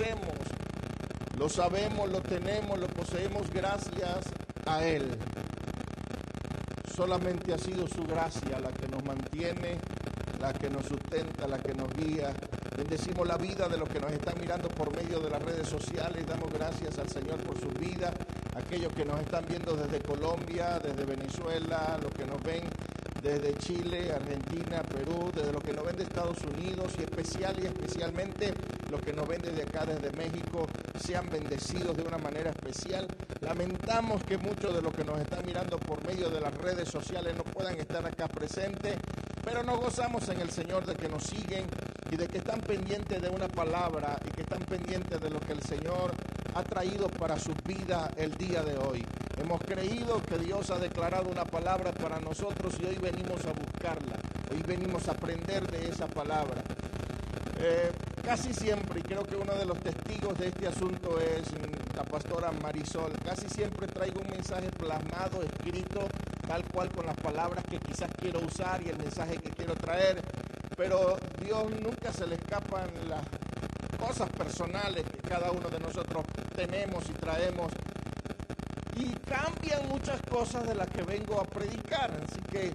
conocemos, lo sabemos, lo tenemos, lo poseemos gracias a Él. Solamente ha sido su gracia la que nos mantiene, la que nos sustenta, la que nos guía. Bendecimos la vida de los que nos están mirando por medio de las redes sociales. Damos gracias al Señor por su vida. Aquellos que nos están viendo desde Colombia, desde Venezuela, los que nos ven desde Chile, Argentina, Perú, desde los que nos ven de Estados Unidos y especialmente los que nos ven desde acá, desde México, sean bendecidos de una manera especial. Lamentamos que muchos de los que nos están mirando por medio de las redes sociales no puedan estar acá presentes, pero nos gozamos en el Señor de que nos siguen y de que están pendientes de una palabra y que están pendientes de lo que el Señor ha traído para su vida el día de hoy. Hemos creído que Dios ha declarado una palabra para nosotros y hoy venimos a buscarla, hoy venimos a aprender de esa palabra. Casi siempre, y creo que uno de los testigos de este asunto es la pastora Marisol, casi siempre traigo un mensaje plasmado, escrito, tal cual con las palabras que quizás quiero usar y el mensaje que quiero traer, pero Dios nunca se le escapan las cosas personales que cada uno de nosotros tenemos y traemos, y cambian muchas cosas de las que vengo a predicar. Así que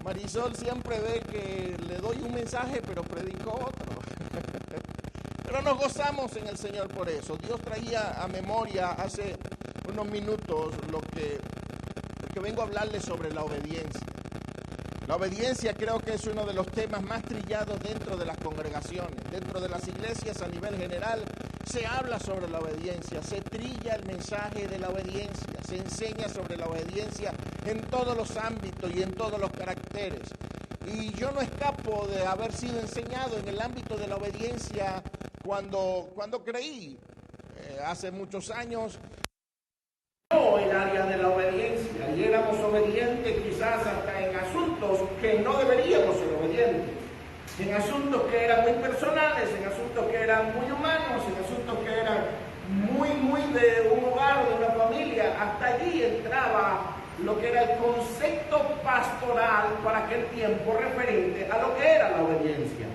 Marisol siempre ve que le doy un mensaje pero predico otro. Pero nos gozamos en el Señor por eso. Dios traía a memoria hace unos minutos lo que vengo a hablarles sobre la obediencia. La obediencia creo que es uno de los temas más trillados dentro de las congregaciones, dentro de las iglesias a nivel general. Se habla sobre la obediencia, se trilla el mensaje de la obediencia, se enseña sobre la obediencia en todos los ámbitos y en todos los caracteres. Y yo no escapo de haber sido enseñado en el ámbito de la obediencia cuando creí, hace muchos años, el área de la obediencia, y éramos obedientes quizás hasta en asuntos que no deberíamos ser obedientes. En asuntos que eran muy personales, en asuntos que eran muy humanos, en asuntos que eran muy de un hogar, de una familia. Hasta allí entraba lo que era el concepto pastoral para aquel tiempo referente a lo que era la obediencia.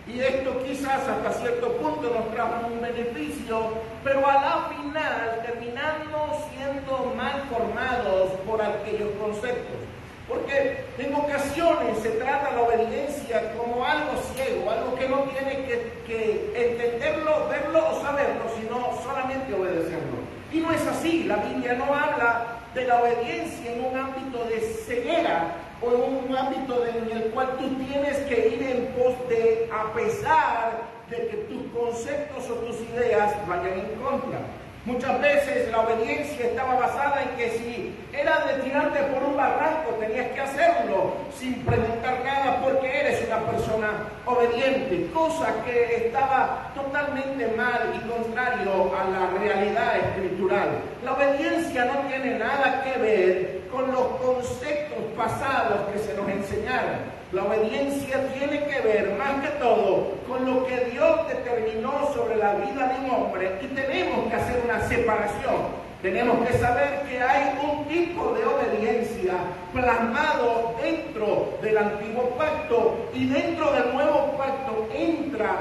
Y esto quizás hasta cierto punto nos trajo un beneficio, pero a la final terminamos siendo mal formados por aquellos conceptos. Porque en ocasiones se trata la obediencia como algo ciego, algo que no tiene que entenderlo, verlo o saberlo, sino solamente obedecerlo. Y no es así. La Biblia no habla de la obediencia en un ámbito de ceguera o en un ámbito en el cual tú tienes que ir en pos de, a pesar de que tus conceptos o tus ideas vayan en contra. Muchas veces la obediencia estaba basada en que si era de tirarte por un barranco, tenías que hacerlo sin preguntar nada porque eres una persona obediente, cosa que estaba totalmente mal y contrario a la realidad escritural. La obediencia no tiene nada que ver con los conceptos pasados que se nos enseñaron. La obediencia tiene que ver más que todo con lo que Dios determinó sobre la vida de un hombre, y tenemos que hacer una separación. Tenemos que saber que hay un tipo de obediencia plasmado dentro del antiguo pacto, y dentro del nuevo pacto entra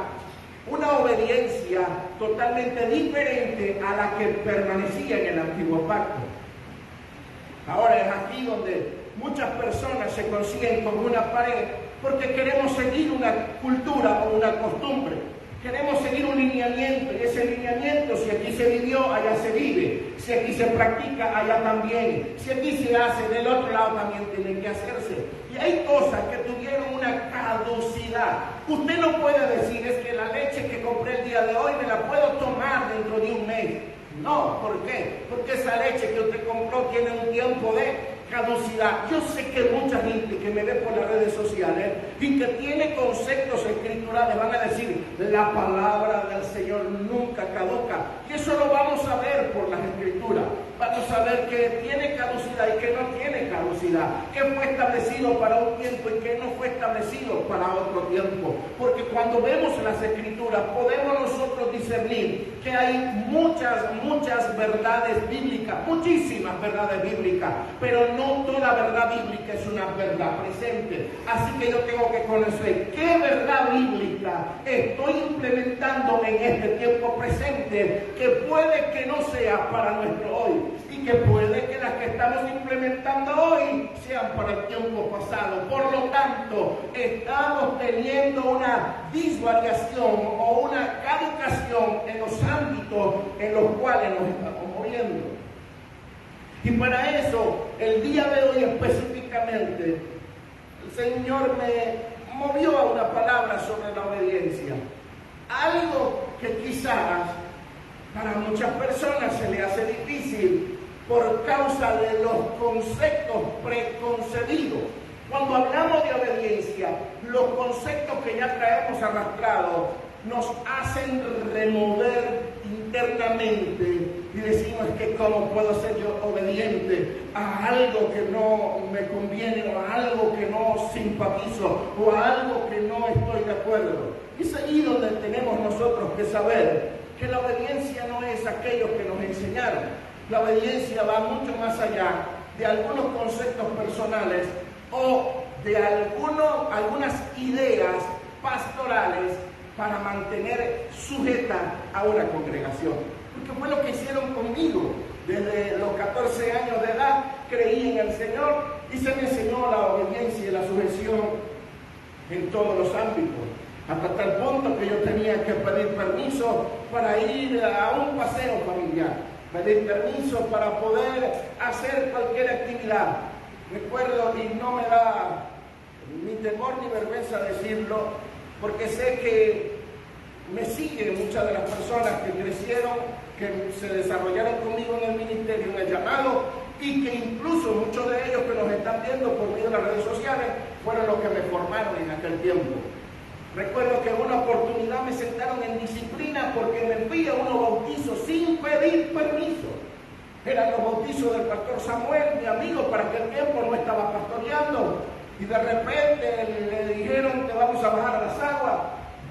una obediencia totalmente diferente a la que permanecía en el antiguo pacto. Ahora es aquí donde muchas personas se consiguen con una pared porque queremos seguir una cultura o una costumbre. Queremos seguir un lineamiento, y ese lineamiento, si aquí se vivió, allá se vive. Si aquí se practica, allá también. Si aquí se hace, del otro lado también tiene que hacerse. Y hay cosas que tuvieron una caducidad. Usted no puede decir, es que la leche que compré el día de hoy me la puedo tomar dentro de un mes. No, ¿por qué? Porque esa leche que usted compró tiene un tiempo de caducidad. Yo sé que mucha gente que me ve por las redes sociales y que tiene conceptos escriturales van a decir, la palabra del Señor nunca caduca. Y eso lo vamos a ver por las escrituras. Vamos a ver que tiene caducidad y que no tiene caducidad, que fue establecido para un tiempo y que no fue establecido para otro tiempo. Porque cuando vemos las escrituras podemos nosotros discernir que hay muchas verdades bíblicas, muchísimas verdades bíblicas, pero no toda verdad bíblica es una verdad presente. Así que yo tengo que conocer qué verdad bíblica estoy implementando en este tiempo presente. presente, que puede que no sea para nuestro hoy y que puede que las que estamos implementando hoy sean para el tiempo pasado. Por lo tanto, estamos teniendo una disvariación o una caducación en los ámbitos en los cuales nos estamos moviendo. Y para eso, el día de hoy específicamente, el Señor me movió a una palabra sobre la obediencia. Algo que quizás para muchas personas se le hace difícil por causa de los conceptos preconcebidos. Cuando hablamos de obediencia, los conceptos que ya traemos arrastrados nos hacen remover internamente y decimos que cómo puedo ser yo obediente a algo que no me conviene o a algo que no simpatizo o a algo que no estoy de acuerdo. Es ahí donde tenemos nosotros que saber que la obediencia no es aquello que nos enseñaron. La obediencia va mucho más allá de algunos conceptos personales o de algunas ideas pastorales para mantener sujeta a una congregación. Porque fue lo que hicieron conmigo. Desde los 14 años de edad creí en el Señor y se me enseñó la obediencia y la sujeción en todos los ámbitos. Hasta tal punto que yo tenía que pedir permiso para ir a un paseo familiar, pedir permiso para poder hacer cualquier actividad. Recuerdo, y no me da ni temor ni vergüenza decirlo, porque sé que me siguen muchas de las personas que crecieron, que se desarrollaron conmigo en el ministerio, en el llamado, y que incluso muchos de ellos que nos están viendo por medio de las redes sociales fueron los que me formaron en aquel tiempo. Recuerdo que en una oportunidad me sentaron en disciplina porque me fui a unos bautizos sin pedir permiso. Eran los bautizos del pastor Samuel, mi amigo, para aquel tiempo no estaba pastoreando. Y de repente le dijeron que vamos a bajar a las aguas.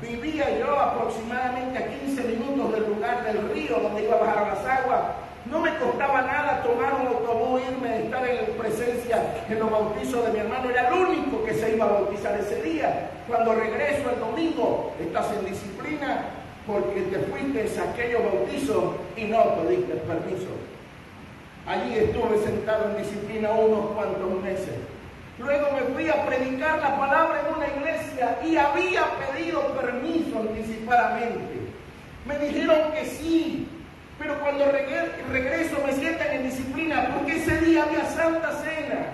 Vivía yo aproximadamente a 15 minutos del lugar del río donde iba a bajar a las aguas. No me costaba nada tomar un autobús, irme, estar en presencia en los bautizos de mi hermano. Era el único que se iba a bautizar ese día. Cuando regreso el domingo, estás en disciplina porque te fuiste a aquellos bautizos y no pediste permiso. Allí estuve sentado en disciplina unos cuantos meses. Luego me fui a predicar la palabra en una iglesia y había pedido permiso anticipadamente. Me dijeron que sí, pero cuando regreso me sientan en disciplina porque ese día había Santa Cena.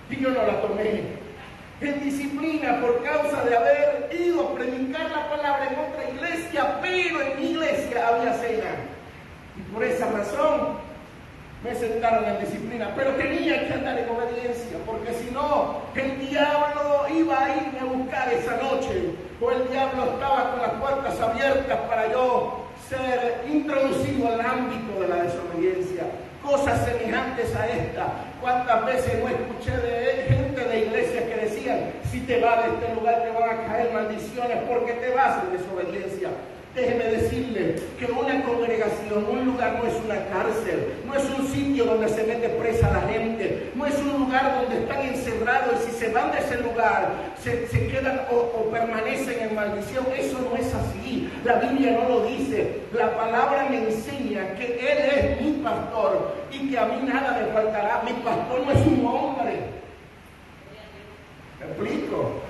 Y yo no la tomé. En disciplina por causa de haber ido a predicar la palabra en otra iglesia, pero en mi iglesia había cena. Y por esa razón me sentaron en disciplina, pero tenía que andar en obediencia, porque si no, el diablo iba a irme a buscar esa noche, o el diablo estaba con las puertas abiertas para yo ser introducido al ámbito de la desobediencia. Cosas semejantes a esta. ¿Cuántas veces no escuché de gente de iglesias que decían, si te vas de este lugar te van a caer maldiciones porque te vas en desobediencia? Déjeme decirle que una congregación, un lugar no es una cárcel, no es un sitio donde se mete presa la gente, no es un lugar donde están encerrados y si se van de ese lugar se quedan o permanecen en maldición. Eso no es así, la Biblia no lo dice. La palabra me enseña que Él es mi pastor y que a mí nada me faltará. Mi pastor no es un hombre. ¿Me explico?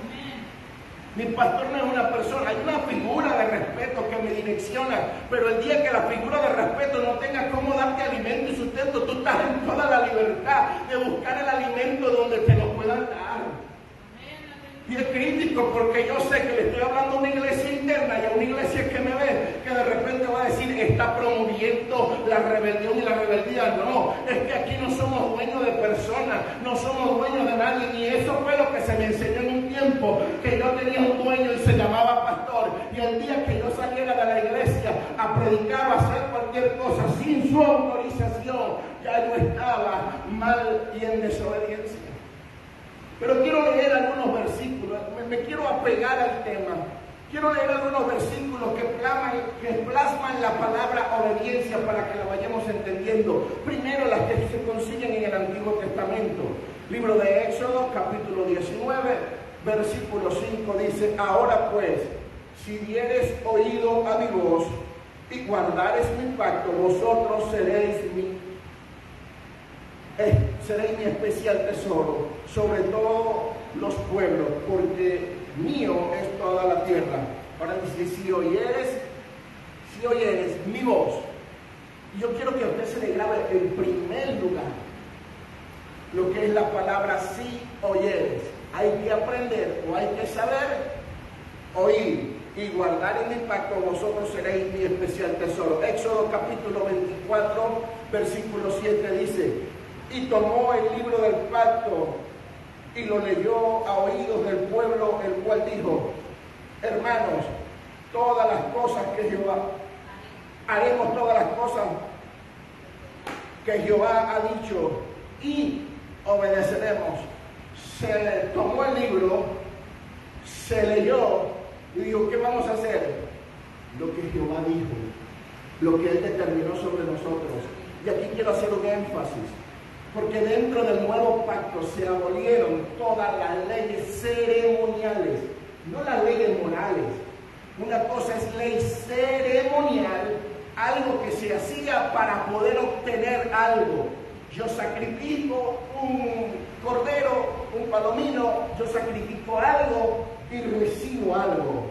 Mi pastor no es una persona, hay una figura de respeto que me direcciona, pero el día que la figura de respeto no tenga cómo darte alimento y sustento, tú estás en toda la libertad de buscar el alimento donde te lo puedan dar. Y es crítico porque yo sé que le estoy hablando a una iglesia interna y a una iglesia que me ve, que de repente va a decir, está promoviendo la rebelión y la rebeldía. No, es que aquí no somos dueños de personas, no somos dueños de nadie. Y eso fue lo que se me enseñó en un tiempo, que yo tenía un dueño y se llamaba pastor. Y el día que yo saliera de la iglesia a predicar o a hacer cualquier cosa sin su autorización, ya yo estaba mal y en desobediencia. Pero quiero leer algunos versículos, me quiero apegar al tema. Quiero leer algunos versículos que plasman la palabra obediencia para que la vayamos entendiendo. Primero las que se consiguen en el Antiguo Testamento. Libro de Éxodo, capítulo 19, versículo 5 dice, ahora pues, si dieres oído a mi voz y guardareis mi pacto, vosotros seréis mi especial tesoro sobre todos los pueblos, porque mío es toda la tierra. Ahora dice, si oyeres mi voz. Y yo quiero que a usted se le grabe en primer lugar lo que es la palabra si oyeres. Hay que aprender o hay que saber oír y guardar en mi pacto, vosotros seréis mi especial tesoro. Éxodo capítulo 24, versículo 7 dice, y tomó el libro del pacto y lo leyó a oídos del pueblo, el cual dijo, hermanos, todas las cosas que Jehová, haremos todas las cosas que Jehová ha dicho y obedeceremos. Se tomó el libro, se leyó y dijo, ¿qué vamos a hacer? Lo que Jehová dijo, lo que Él determinó sobre nosotros. Y aquí quiero hacer un énfasis, porque dentro del nuevo pacto se abolieron todas las leyes ceremoniales, no las leyes morales. Una cosa es ley ceremonial, algo que se hacía para poder obtener algo. Yo sacrifico un cordero, un palomino, yo sacrifico algo y recibo algo.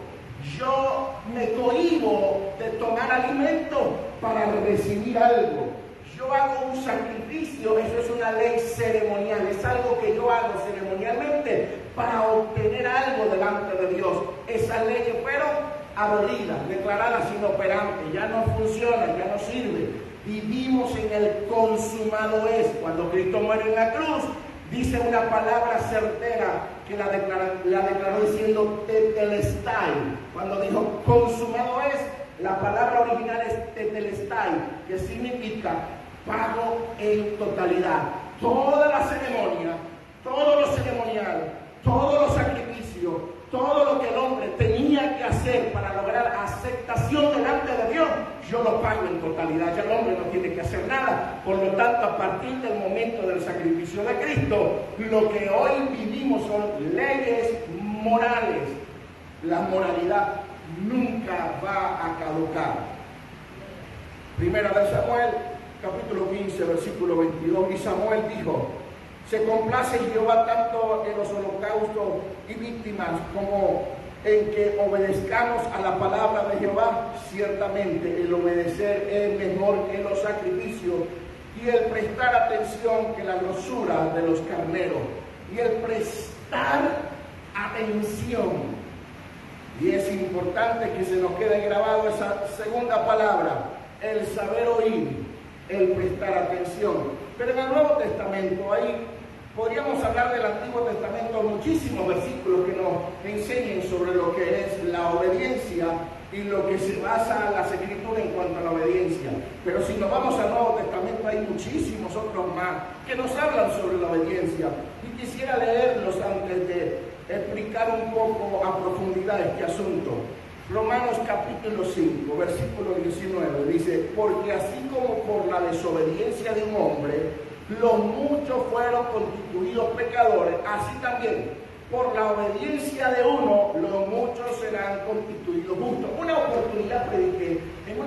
Yo me cohíbo de tomar alimento para recibir algo. Yo hago un sacrificio, eso es una ley ceremonial, es algo que yo hago ceremonialmente para obtener algo delante de Dios. Esas leyes fueron abolidas, declaradas inoperantes, ya no funcionan, ya no sirven. Vivimos en el consumado es. Cuando Cristo muere en la cruz, dice una palabra certera que la declaró diciendo tetelestai. Cuando dijo consumado es, la palabra original es tetelestai, que significa pago en totalidad. Toda la ceremonia, todo lo ceremonial, todos los sacrificios, todo lo que el hombre tenía que hacer para lograr aceptación delante de Dios, yo lo pago en totalidad. Ya el hombre no tiene que hacer nada. Por lo tanto, a partir del momento del sacrificio de Cristo, lo que hoy vivimos son leyes morales. La moralidad nunca va a caducar. Primera de Samuel, capítulo 15, versículo 22. Y Samuel dijo, se complace Jehová tanto en los holocaustos y víctimas como en que obedezcamos a la palabra de Jehová. Ciertamente el obedecer es mejor que los sacrificios y el prestar atención que la grosura de los carneros. Y el prestar atención. Y es importante que se nos quede grabado esa segunda palabra, el saber oír, el prestar atención. Pero en el Nuevo Testamento ahí podríamos hablar del Antiguo Testamento, muchísimos versículos que nos enseñen sobre lo que es la obediencia y lo que se basa las Escrituras en cuanto a la obediencia. Pero si nos vamos al Nuevo Testamento hay muchísimos otros más que nos hablan sobre la obediencia. Y quisiera leerlos antes de explicar un poco a profundidad este asunto. Romanos capítulo 5, versículo 19 dice, porque así como por la desobediencia de un hombre los muchos fueron constituidos pecadores, así también por la obediencia de uno los muchos serán constituidos justos. En una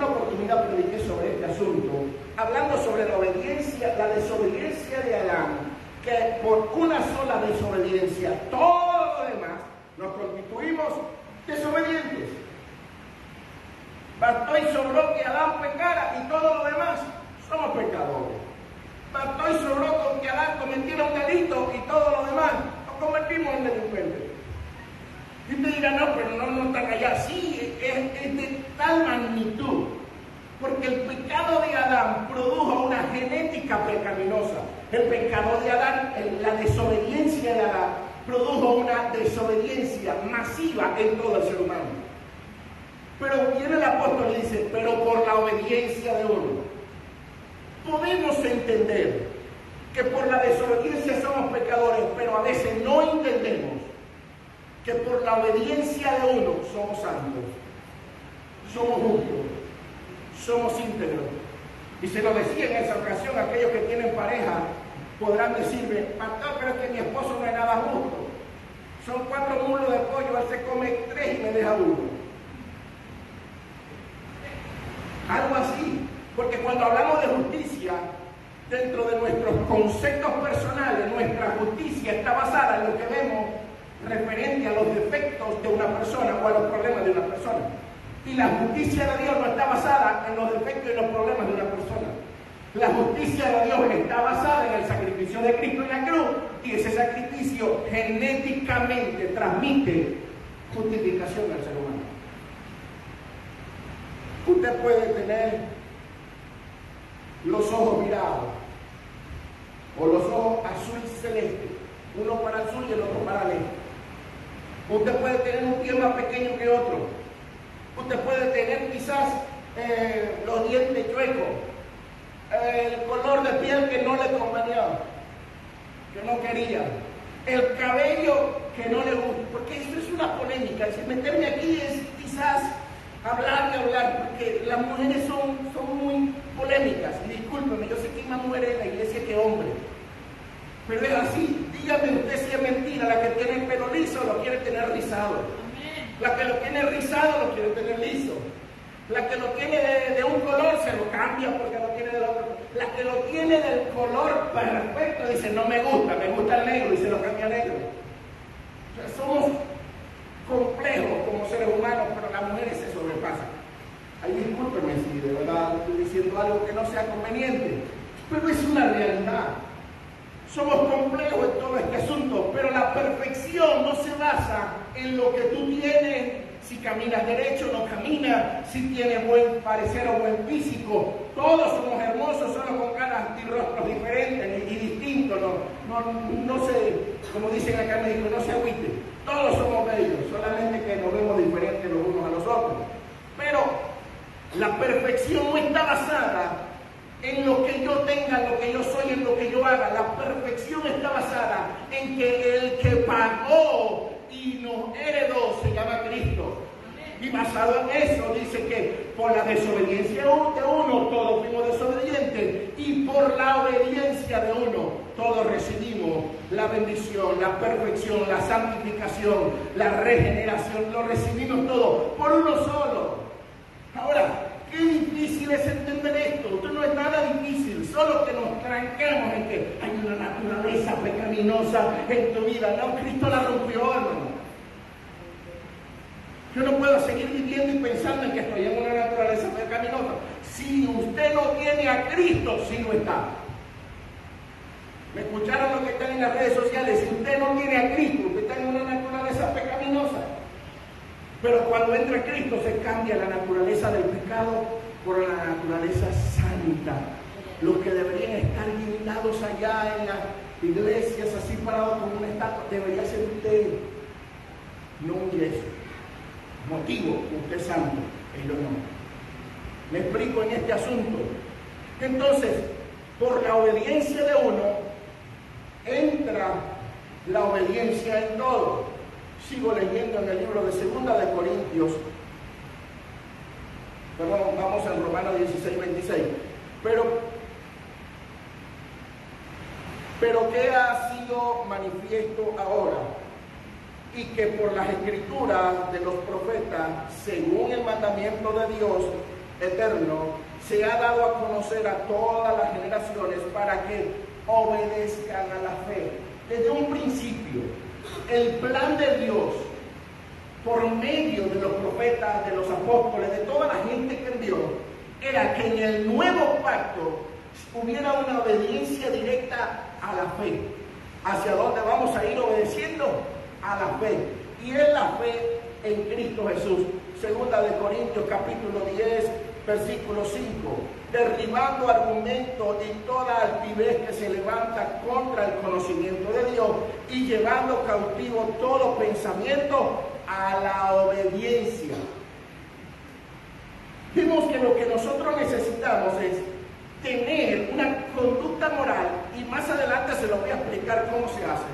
oportunidad prediqué sobre este asunto, hablando sobre la obediencia, la desobediencia de Adán, que por una sola desobediencia, todo lo demás, nos constituimos desobedientes. Bastó y sobró que Adán pecara y todo lo demás somos pecadores. Bastó y sobró con que Adán cometiera un delito y todo lo demás nos convertimos en delincuentes. Y usted dirá, no, pero no están allá. Sí, es de tal magnitud, porque el pecado de Adán produjo una genética pecaminosa. El pecado de Adán, la desobediencia de Adán, produjo una desobediencia masiva en todo el ser humano. Pero viene el apóstol y dice, pero por la obediencia de uno. Podemos entender que por la desobediencia somos pecadores, pero a veces no entendemos que por la obediencia de uno somos santos, somos justos, somos íntegros. Y se lo decía en esa ocasión, aquellos que tienen pareja podrán decirme, pastor, pero es que mi esposo no es nada justo. Son 4 muslos de pollo, él se come 3 y me deja 1. Algo así. Porque cuando hablamos de justicia, dentro de nuestros conceptos personales, nuestra justicia está basada en lo que vemos referente a los defectos de una persona o a los problemas de una persona. Y la justicia de Dios no está basada en los defectos y los problemas de una persona. La justicia de Dios está basada en el sacrificio de Cristo en la cruz, y ese sacrificio genéticamente transmite justificación al ser humano. Usted puede tener los ojos virados o los ojos azul celeste, uno para el sur y el otro para el este. Usted puede tener un pie más pequeño que otro. Usted puede tener quizás los dientes chuecos, el color de piel que no le convenía, que no quería, el cabello que no le gusta, porque eso es una polémica. Si meterme aquí es quizás hablar y hablar, porque las mujeres son muy polémicas. Y discúlpeme, yo sé que hay más mujeres en la iglesia que hombres, pero es así. Dígame usted si es mentira. La que tiene el pelo liso lo quiere tener rizado. La que lo tiene rizado lo quiere tener liso. La que lo tiene de un color se lo cambia porque lo tiene del otro. La que lo tiene del color perfecto dice no me gusta el negro, y se lo cambia a negro. O sea, somos complejos como seres humanos, pero las mujeres se sobrepasan. Ay, discúlpenme si de verdad estoy diciendo algo que no sea conveniente, pero es una realidad. Somos complejos en todo este asunto, pero la perfección no se basa en lo que tú tienes, si caminas derecho o no caminas, si tienes buen parecer o buen físico. Todos somos hermosos, solo con caras y rostros diferentes y distintos. No se, como dicen acá en México, no se agüiten. Todos somos bellos, solamente que nos vemos diferentes los unos a los otros. Pero la perfección no está basada en lo que yo tenga, en lo que yo soy, en lo que yo haga. La perfección está basada en que el que pagó y nos heredó se llama Cristo. Y basado en eso dice que por la desobediencia de uno todos fuimos desobedientes, y por la obediencia de uno todos recibimos la bendición, la perfección, la santificación, la regeneración. Lo recibimos todo por uno solo. Ahora, qué difícil es entender esto. Esto no es nada difícil, solo que nos tranquemos en que hay una naturaleza pecaminosa en tu vida. No, Cristo la rompió, hermano. Yo no puedo seguir viviendo y pensando en que estoy en una naturaleza pecaminosa. Si usted no tiene a Cristo, sí lo está. ¿Me escucharon lo que están en las redes sociales? Si usted no tiene a Cristo, usted está en una naturaleza pecaminosa. Pero cuando entra Cristo se cambia la naturaleza del pecado por la naturaleza santa. Los que deberían estar guindados allá en las iglesias, así parados como una estatua, debería ser usted, no un yeso. Motivo, usted es santo, ellos no. Me explico en este asunto. Entonces, por la obediencia de uno, entra la obediencia en todo. Sigo leyendo en el libro de 2 de Corintios, perdón, vamos al Romanos 16:26. Pero que ha sido manifiesto ahora, y que por las escrituras de los profetas, según el mandamiento de Dios eterno, se ha dado a conocer a todas las generaciones para que obedezcan a la fe. Desde un principio, el plan de Dios, por medio de los profetas, de los apóstoles, de toda la gente que envió, era que en el nuevo pacto hubiera una obediencia directa a la fe. ¿Hacia dónde vamos a ir obedeciendo? A la fe. Y es la fe en Cristo Jesús. 2 de Corintios capítulo 10, versículo 5. Derribando argumentos y toda altivez que se levanta contra el conocimiento de Dios, y llevando cautivo todo pensamiento a la obediencia. Vimos que lo que nosotros necesitamos es tener una conducta moral, y más adelante se lo voy a explicar cómo se hace,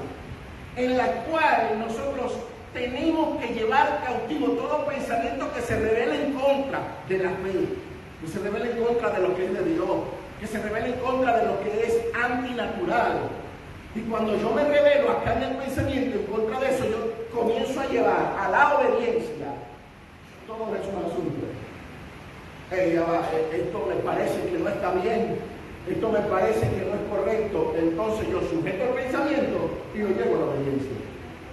en la cual nosotros tenemos que llevar cautivo todo pensamiento que se revele en contra de la fe, que se revele en contra de lo que es de Dios, que se revele en contra de lo que es antinatural. Y cuando yo me revelo acá en el pensamiento en contra de eso, yo comienzo a llevar a la obediencia todos esos asuntos. Esto me parece que no está bien, esto me parece que no es correcto. Entonces yo sujeto el pensamiento y lo llevo a la obediencia.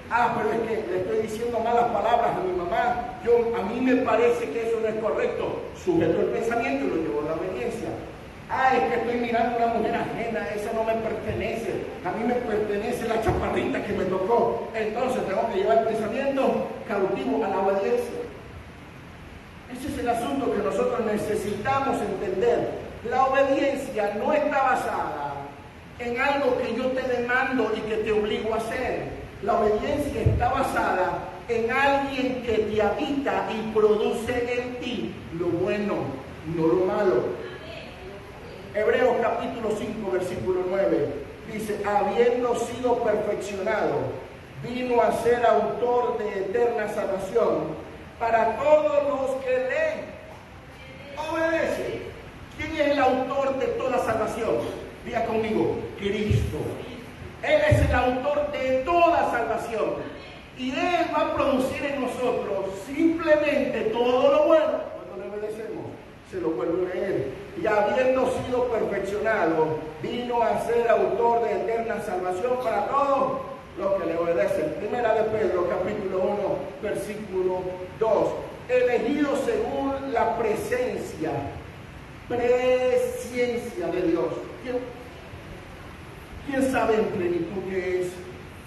Pero es que le estoy diciendo malas palabras a mi mamá, a mí me parece que eso no es correcto. Sujeto el pensamiento y lo llevo a la obediencia. Es que estoy mirando a una mujer ajena, esa no me pertenece, a mí me pertenece la chaparrita que me tocó. Entonces tengo que llevar el pensamiento cautivo a la obediencia. Ese es el asunto que nosotros necesitamos entender. La obediencia no está basada en algo que yo te demando y que te obligo a hacer. La obediencia está basada en alguien que te habita y produce en ti lo bueno, no lo malo. Hebreos capítulo 5, versículo 9, dice, habiendo sido perfeccionado, vino a ser autor de eterna salvación para todos los que le obedecen. ¿Quién es el autor de toda salvación? Diga conmigo, Cristo. Él es el autor de toda salvación. Y Él va a producir en nosotros simplemente todo lo bueno. Cuando le obedecemos, se lo vuelve a Él. Y habiendo sido perfeccionado, vino a ser autor de eterna salvación para todos los que le obedecen. Primera de Pedro, capítulo 1, versículo 2. Elegidos según la presciencia de Dios. ¿Quién sabe en plenitud qué es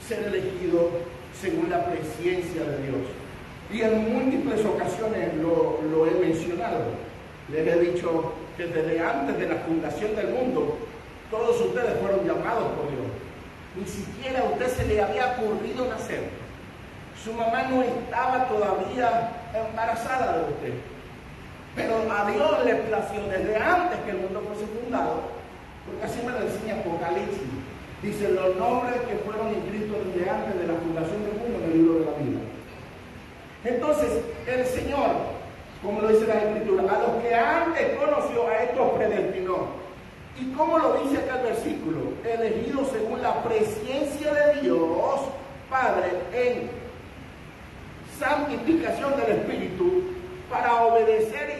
ser elegido según la presciencia de Dios? Y en múltiples ocasiones lo he mencionado. Les he dicho que desde antes de la fundación del mundo, todos ustedes fueron llamados por Dios. Ni siquiera a usted se le había ocurrido nacer. Su mamá no estaba todavía embarazada de usted. Pero a Dios le plació desde antes que el mundo fuese fundado, porque así me lo enseña Apocalipsis. Dice los nombres que fueron inscritos desde antes de la fundación del mundo en el libro de la vida. Entonces, el Señor, como lo dice la Escritura, a los que antes conoció, a estos predestinó. ¿Y cómo lo dice acá el versículo? Elegidos según la presciencia de Dios, Padre, en santificación del Espíritu, para obedecer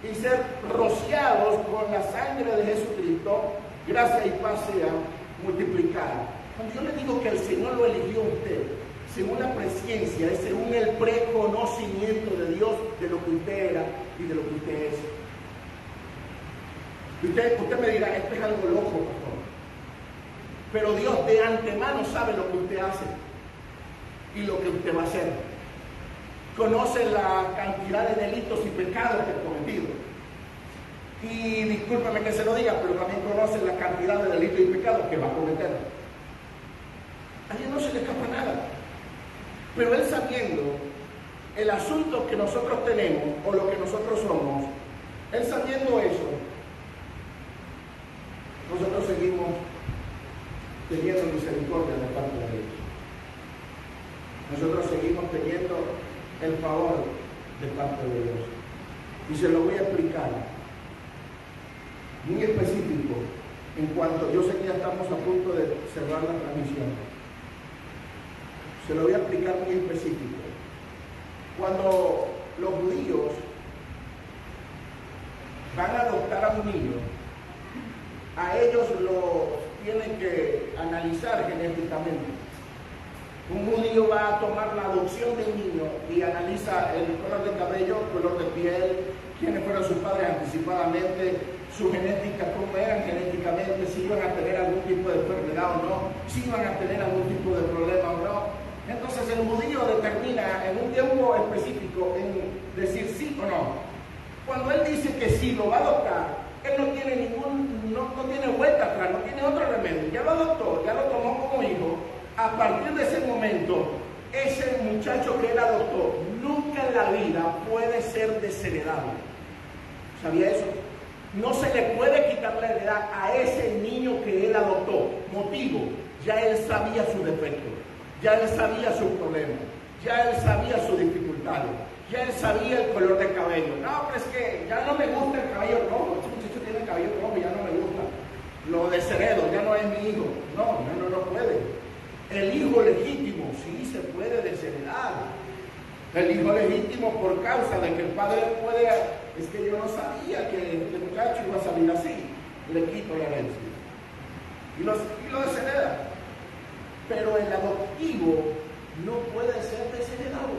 y ser rociados con la sangre de Jesucristo, gracia y paz sea multiplicada. Cuando yo le digo que el Señor lo eligió a usted, según la presciencia, es según el preconocimiento de Dios de lo que usted era y de lo que usted es. Usted me dirá, esto es algo loco, pastor. Pero Dios de antemano sabe lo que usted hace y lo que usted va a hacer. Conoce la cantidad de delitos y pecados que ha cometido. Y discúlpeme que se lo diga, pero también conoce la cantidad de delitos y pecados que va a cometer. A Dios no se le escapa nada. Pero Él sabiendo el asunto que nosotros tenemos o lo que nosotros somos, Él sabiendo eso, nosotros seguimos teniendo misericordia de parte de Dios. Nosotros seguimos teniendo el favor de parte de Dios. Y se lo voy a explicar muy específico en cuanto, yo sé que ya estamos a punto de cerrar la transmisión. Se lo voy a explicar muy específico. Cuando los judíos van a adoptar a un niño, a ellos lo tienen que analizar genéticamente. Un judío va a tomar la adopción de un niño y analiza el color de cabello, color de piel, quiénes fueron sus padres anticipadamente, su genética, cómo eran genéticamente, si iban a tener algún tipo de enfermedad o no, si iban a tener algún tipo de problema o no. Entonces el judío determina en un tiempo específico en decir sí o no. Cuando él dice que sí lo va a adoptar, él no tiene no tiene vuelta atrás, no tiene otro remedio. Ya lo adoptó, ya lo tomó como hijo. A partir de ese momento, ese muchacho que él adoptó nunca en la vida puede ser desheredado. ¿Sabía eso? No se le puede quitar la heredad a ese niño que él adoptó. Motivo, ya él sabía su defecto, ya él sabía sus problemas, ya él sabía sus dificultades, ya él sabía el color del cabello. No, pero es que ya no me gusta el cabello rojo, este muchacho tiene el cabello rojo, ya no me gusta. Lo desheredo, ya no es mi hijo. No puede. El hijo legítimo sí se puede desheredar. El hijo legítimo por causa de que el padre puede, es que yo no sabía que este muchacho iba a salir así, le quito la herencia. Y lo deshereda. Pero el adoptivo no puede ser desheredado.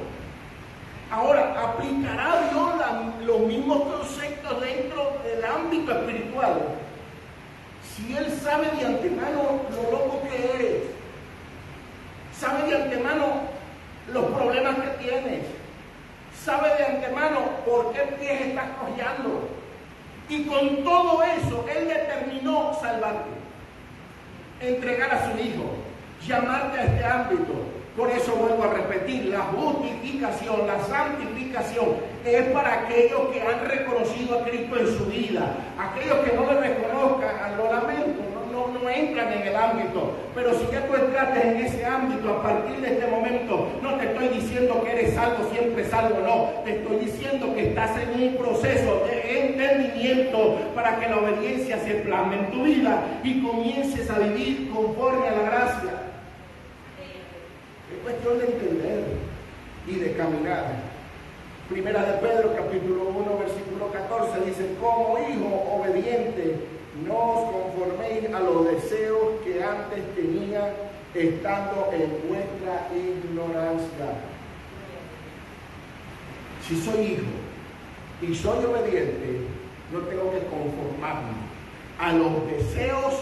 Ahora, ¿aplicará Dios los mismos conceptos dentro del ámbito espiritual? Si Él sabe de antemano lo loco que eres, sabe de antemano los problemas que tienes, sabe de antemano por qué pies estás cojeando, y con todo eso Él determinó salvarte, entregar a su Hijo, llamarte a este ámbito. Por eso vuelvo a repetir, la justificación, la santificación es para aquellos que han reconocido a Cristo en su vida. Aquellos que no le reconozcan, lo lamento, no entran en el ámbito. Pero si ya tú entraste en ese ámbito, a partir de este momento, no te estoy diciendo que eres salvo, siempre salvo, no. Te estoy diciendo que estás en un proceso de entendimiento para que la obediencia se plasme en tu vida y comiences a vivir conforme a la gracia. Es cuestión de entender y de caminar. Primera de Pedro, capítulo 1, versículo 14, dice: como hijo obediente, no os conforméis a los deseos que antes tenía, estando en vuestra ignorancia. Si soy hijo y soy obediente, no tengo que conformarme a los deseos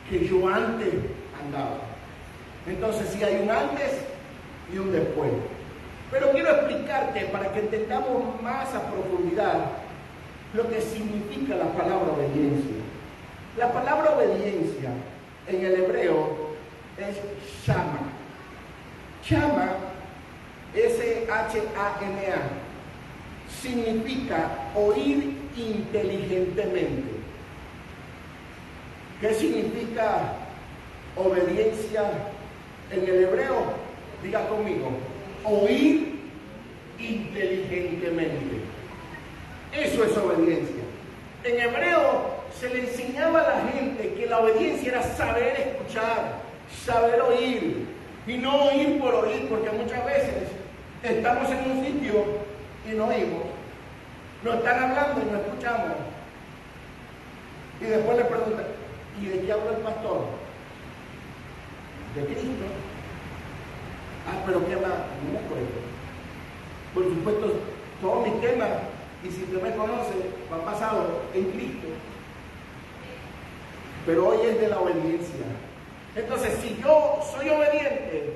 que yo antes andaba. Entonces, sí hay un antes y un después. Pero quiero explicarte, para que entendamos más a profundidad, lo que significa la palabra obediencia. La palabra obediencia en el hebreo es shama. Shama, S-H-A-M-A, significa oír inteligentemente. ¿Qué significa obediencia en el hebreo? Diga conmigo: oír inteligentemente. Eso es obediencia. En hebreo se le enseñaba a la gente que la obediencia era saber escuchar, saber oír, y no oír por oír, porque muchas veces estamos en un sitio y no oímos, nos están hablando y no escuchamos, y después le preguntan: ¿y de qué habla el pastor? De Cristo. Ah, pero ¿qué más? No me acuerdo. Por supuesto, todos mis temas, y si usted me conoce, han pasado en Cristo. Pero hoy es de la obediencia. Entonces, si yo soy obediente,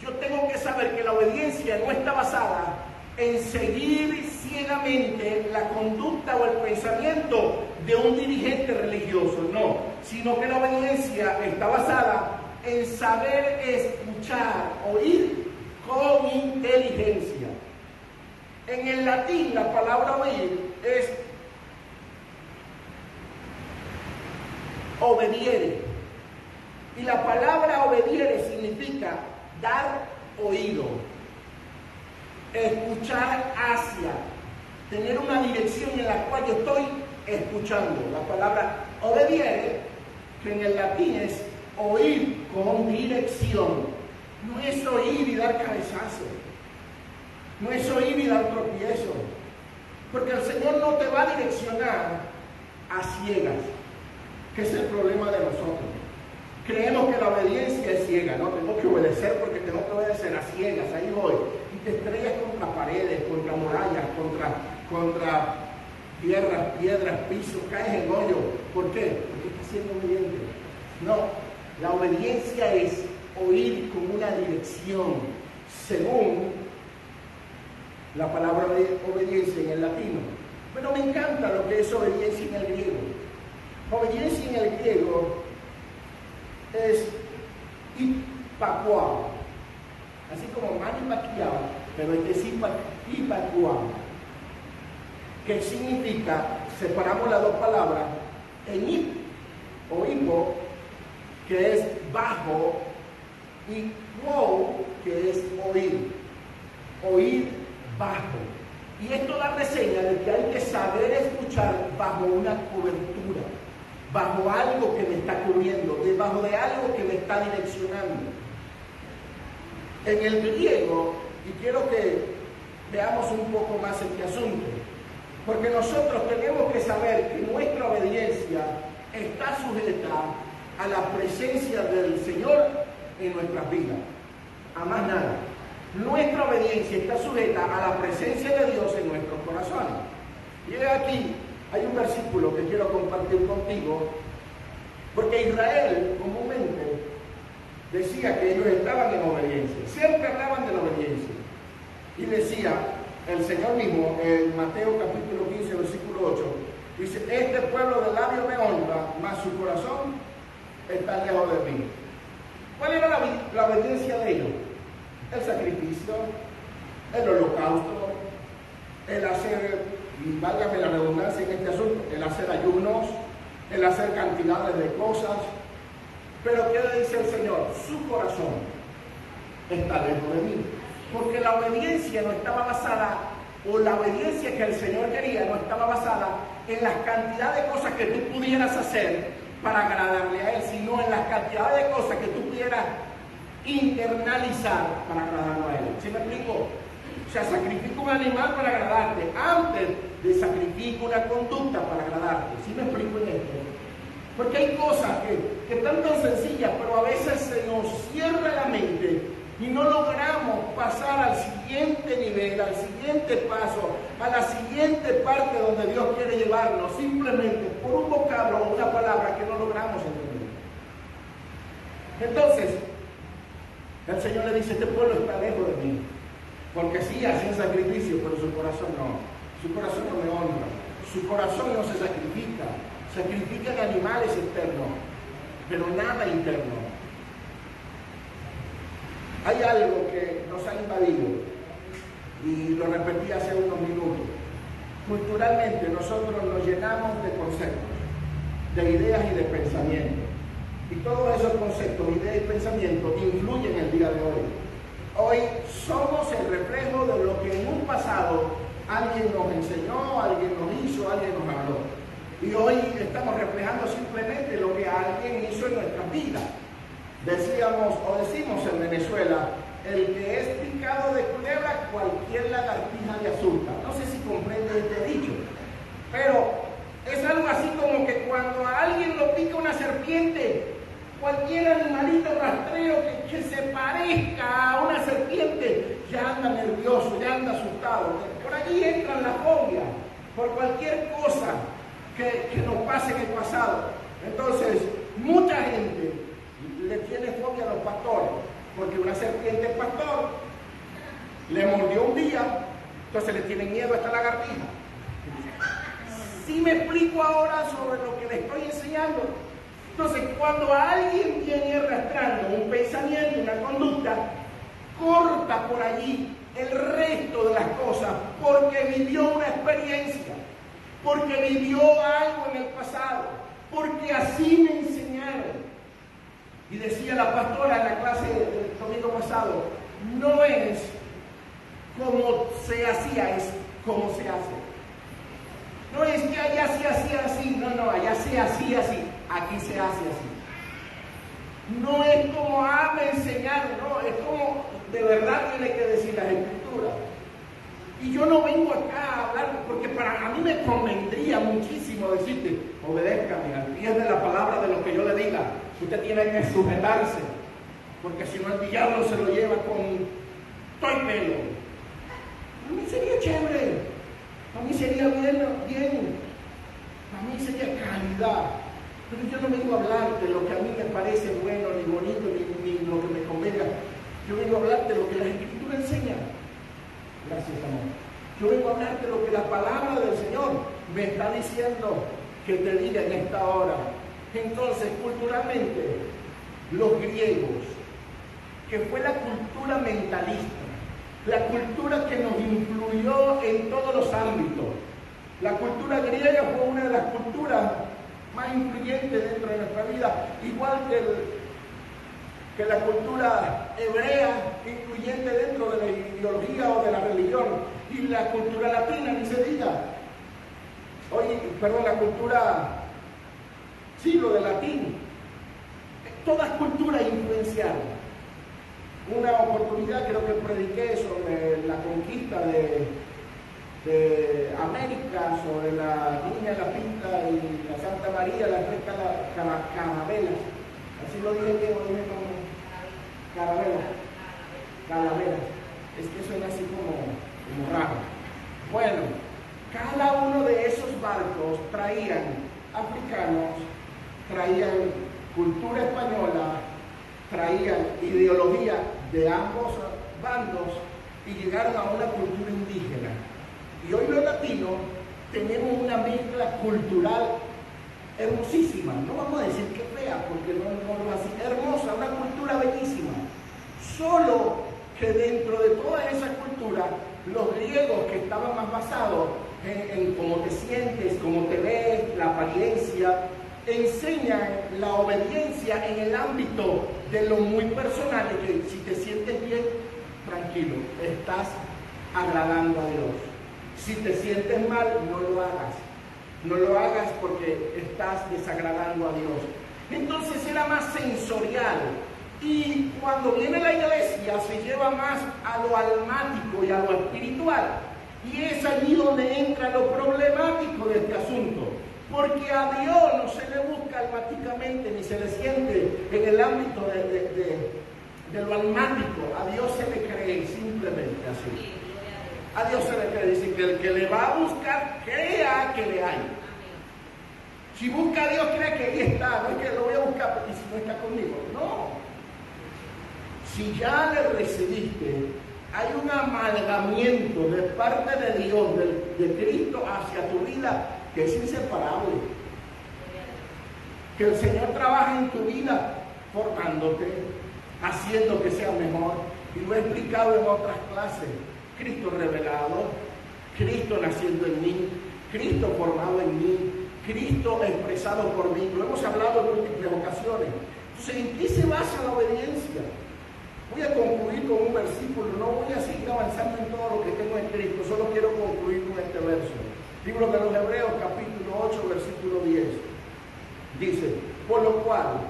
yo tengo que saber que la obediencia no está basada en seguir ciegamente la conducta o el pensamiento de un dirigente religioso, no, sino que la obediencia está basada en saber escuchar, oír con inteligencia. En el latín, la palabra oír es obediere. Y la palabra obediere significa dar oído, escuchar hacia, tener una dirección en la cual yo estoy escuchando. La palabra obediere, que en el latín es oír con dirección. No es oír y dar cabezazos. No es oír y dar tropiezos. Porque el Señor no te va a direccionar a ciegas, que es el problema de nosotros. Creemos que la obediencia es ciega, ¿no? Tengo que obedecer porque tengo que obedecer a ciegas, ahí voy. Y te estrellas contra paredes, contra murallas, contra piedras, pisos, caes en hoyo. ¿Por qué? Porque estás siendo obediente. No, la obediencia es oír con una dirección, según la palabra de obediencia en el latino. Pero me encanta lo que es obediencia en el griego. Obediencia en el griego es hipakuao, así como manipakiao, pero este es hipakuao, que significa, separamos las dos palabras, en hip o hipo, que es bajo, y kuo, que es oír bajo. Y esto da reseña de que hay que saber escuchar bajo una cobertura, bajo algo que me está cubriendo, debajo de algo que me está direccionando. En el griego, y quiero que veamos un poco más este asunto. Porque nosotros tenemos que saber que nuestra obediencia está sujeta a la presencia del Señor en nuestras vidas. A más nada. Nuestra obediencia está sujeta a la presencia de Dios en nuestros corazones. Y aquí hay un versículo que quiero compartir contigo, porque Israel comúnmente decía que ellos estaban en obediencia, siempre hablaban de la obediencia. Y decía el Señor mismo en Mateo capítulo 15, versículo 8, dice: este pueblo de labios me honra, mas su corazón está lejos de mí. ¿Cuál era la obediencia de ellos? El sacrificio, el holocausto, el hacer, válgame la redundancia en este asunto, el hacer ayunos, el hacer cantidades de cosas. Pero ¿qué le dice el Señor? Su corazón está lejos de mí. Porque la obediencia no estaba basada, o la obediencia que el Señor quería no estaba basada en las cantidades de cosas que tú pudieras hacer para agradarle a Él, sino en las cantidades de cosas que tú pudieras internalizar para agradarlo a Él. ¿Sí me explico? O sea, sacrifico un animal para agradarte, antes de sacrifico una conducta para agradarte. ¿Sí me explico en esto? Porque hay cosas que están tan sencillas, pero a veces se nos cierra la mente y no logramos pasar al siguiente nivel, al siguiente paso, a la siguiente parte donde Dios quiere llevarnos, simplemente por un vocablo o una palabra que no logramos entender. Entonces, el Señor le dice: este pueblo está lejos de mí, porque sí hacen sacrificio, pero su corazón no. Su corazón no me honra, su corazón no se sacrifica. Sacrifican animales externos, pero nada interno. Hay algo que nos ha invadido, y lo repetí hace unos minutos. Culturalmente nosotros nos llenamos de conceptos, de ideas y de pensamientos. Y todos esos conceptos, ideas y pensamientos influyen el día de hoy. Hoy somos el reflejo de lo que en un pasado alguien nos enseñó, alguien nos hizo, alguien nos habló. Y hoy estamos reflejando simplemente lo que alguien hizo en nuestras vidas. Decíamos o decimos en Venezuela: el que es picado de culebra, cualquier lagartija le asusta. No sé si comprende este dicho, pero es algo así como que cuando a alguien lo pica una serpiente, cualquier animalito rastreo que se parezca a una serpiente ya anda nervioso, ya anda asustado. Por allí entran las fobias, por cualquier cosa que nos pase en el pasado. Entonces, mucha gente le tiene fobia a los pastores, porque una serpiente es pastor, le mordió un día, entonces le tienen miedo a esta lagartija. ¿Sí me explico ahora sobre lo que le estoy enseñando? Entonces, cuando a alguien viene arrastrando un pensamiento, una conducta, corta por allí el resto de las cosas, porque vivió una experiencia, porque vivió algo en el pasado, porque así me enseñaron. Y decía la pastora en la clase del domingo pasado: no es como se hacía, es como se hace. No es que allá se hacía así, no, allá se hacía así, aquí se hace así. No es como me enseñaron, no, es como de verdad tiene que decir las Escrituras. Y yo no vengo acá a hablar, porque a mí me convendría muchísimo decirte: obedézcame al pie de la palabra de lo que yo le diga. Usted tiene que sujetarse, porque si no el diablo se lo lleva con todo el pelo. A mí sería chévere, a mí sería bien, a mí sería calidad. Pero yo no vengo a hablar de lo que a mí me parece bueno, ni bonito, ni lo que me convenga. Yo vengo a hablar de lo que la Escritura enseña. Gracias, amor. Yo vengo a hablar de lo que la palabra del Señor me está diciendo que te diga en esta hora. Entonces, culturalmente, los griegos, que fue la cultura mentalista, la cultura que nos influyó en todos los ámbitos. La cultura griega fue una de las culturas más influyentes dentro de nuestra vida, igual que la cultura hebrea, influyente dentro de la ideología o de la religión, y la cultura latina, ni se diga. La cultura, sí, lo de latín. Todas culturas influenciaron. una oportunidad, creo que prediqué sobre la conquista de América, sobre la Niña, la Pinta y la Santa María, las tres carabelas. Así lo dije bien, lo dije como calaveras. Es que suena así como raro. Bueno, cada uno de esos barcos traían africanos, traían cultura española, traían ideología de ambos bandos y llegaron a una cultura indígena. Y hoy los latinos tenemos una mezcla cultural hermosísima, no vamos a decir que fea, porque no lo hace, hermosa, una cultura bellísima. Solo que dentro de toda esa cultura, los griegos que estaban más basados en cómo te sientes, cómo te ves, la apariencia, enseñan la obediencia en el ámbito de lo muy personal, de que si te sientes bien, tranquilo, estás agradando a Dios. Si te sientes mal, no lo hagas. No lo hagas porque estás desagradando a Dios. Entonces era más sensorial. Y cuando viene la iglesia se lleva más a lo almático y a lo espiritual. Y es allí donde entra lo problemático de este asunto. Porque a Dios no se le busca almáticamente ni se le siente en el ámbito de lo almático. A Dios se le cree simplemente así. A Dios se le cree. Dice que el que le va a buscar, crea que le hay. Si busca a Dios, cree que ahí está. No es que lo voy a buscar porque si no está conmigo. No. Si ya le recibiste, hay un amalgamiento de parte de Dios, de Cristo hacia tu vida, que es inseparable. Que el Señor trabaja en tu vida formándote, haciendo que sea mejor. Y lo he explicado en otras clases. Cristo revelado, Cristo naciendo en mí, Cristo formado en mí, Cristo expresado por mí. Lo hemos hablado en múltiples ocasiones. Entonces, ¿en qué se basa la obediencia? Voy a concluir con un versículo, no voy a seguir avanzando en todo lo que tengo escrito, solo quiero concluir con este verso. Libro de los Hebreos, capítulo 8, versículo 10. Dice, por lo cual,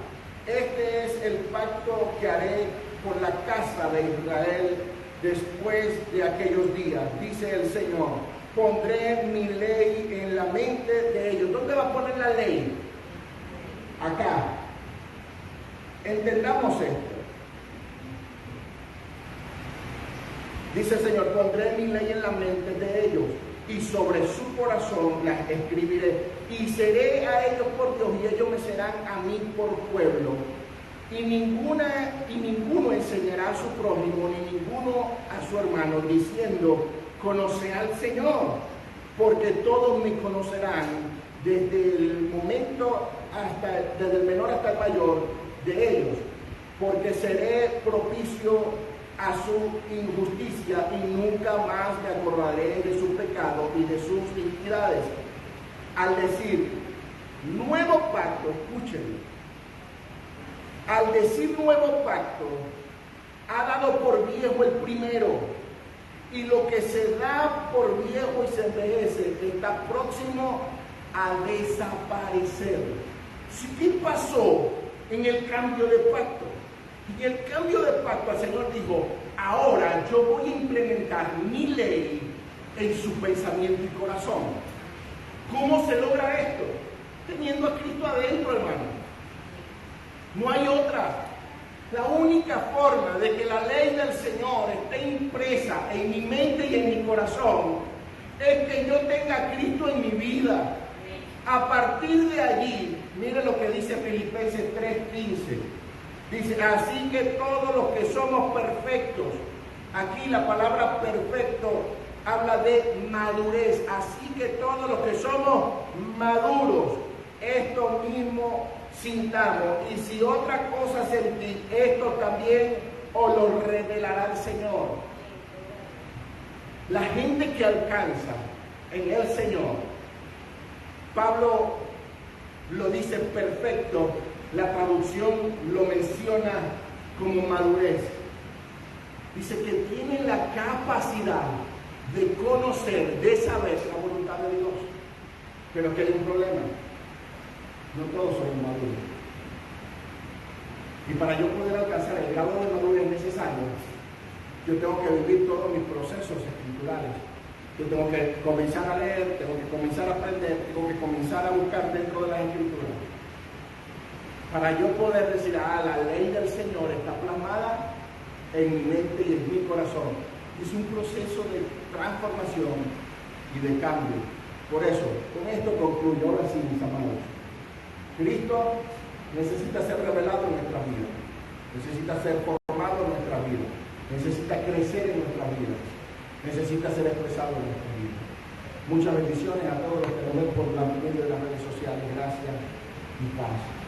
este es el pacto que haré con la casa de Israel después de aquellos días, dice el Señor. Pondré mi ley en la mente de ellos. ¿Dónde va a poner la ley? Acá. Entendamos esto. Dice el Señor, pondré mi ley en la mente de ellos y sobre su corazón las escribiré. Y seré a ellos por Dios y ellos me serán a mí por pueblo. Y ninguno enseñará a su prójimo, ni ninguno a su hermano, diciendo, conoce al Señor, porque todos me conocerán, desde el menor hasta el mayor de ellos, porque seré propicio a su injusticia y nunca más me acordaré de su pecado y de sus iniquidades. Al decir, nuevo pacto, escúchenlo. Al decir nuevo pacto, ha dado por viejo el primero, y lo que se da por viejo y se envejece está próximo a desaparecer. ¿Qué pasó en el cambio de pacto? En el cambio de pacto, el Señor dijo, ahora yo voy a implementar mi ley en su pensamiento y corazón. ¿Cómo se logra esto? Teniendo a Cristo adentro, hermano. No hay otra. La única forma de que la ley del Señor esté impresa en mi mente y en mi corazón es que yo tenga a Cristo en mi vida. A partir de allí, mire lo que dice Filipenses 3:15. Dice, así que todos los que somos perfectos, aquí la palabra perfecto habla de madurez, así que todos los que somos maduros, esto mismo sintamos, y si otra cosa sentí, esto también os lo revelará el Señor. La gente que alcanza en el Señor, Pablo lo dice perfecto, la traducción lo menciona como madurez. Dice que tienen la capacidad de conocer, de saber la voluntad de Dios, pero que hay un problema. No todos son maduros. Y para yo poder alcanzar el grado de madurez necesario, yo tengo que vivir todos mis procesos escriturales. Yo tengo que comenzar a leer, tengo que comenzar a aprender, tengo que comenzar a buscar dentro de las escrituras. Para yo poder decir, la ley del Señor está plasmada en mi mente y en mi corazón. Es un proceso de transformación y de cambio. Por eso, con esto concluyo. Ahora sí, mis amados. Cristo necesita ser revelado en nuestra vida. Necesita ser formado en nuestra vida. Necesita crecer en nuestra vida. Necesita ser expresado en nuestra vida. Muchas bendiciones a todos los que nos ven por la medio de las redes sociales. Gracias y paz.